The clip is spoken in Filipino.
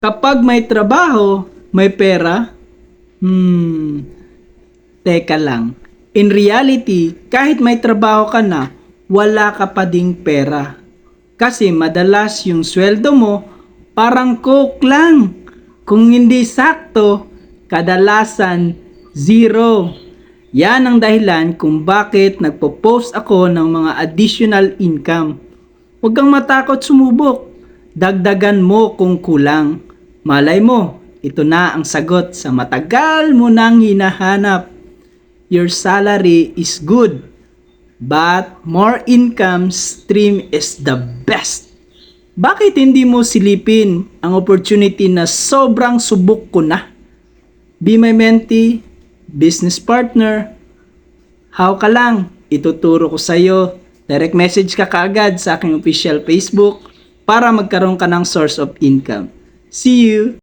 Kapag may trabaho, may pera? Teka lang. In reality, kahit may trabaho ka na, wala ka pa ding pera. Kasi madalas yung sweldo mo, parang coke lang. Kung hindi sakto, kadalasan zero. Yan ang dahilan kung bakit nagpo-post ako ng mga additional income. Huwag kang matakot sumubok. Dagdagan mo kung kulang. Malay mo, ito na ang sagot sa matagal mo nang hinahanap. Your salary is good, but more income stream is the best. Bakit hindi mo silipin ang opportunity na sobrang subok ko na? Be my mentee, business partner. How ka lang, ituturo ko sa'yo. Direct message ka kaagad sa aking official Facebook para magkaroon ka ng source of income. See you!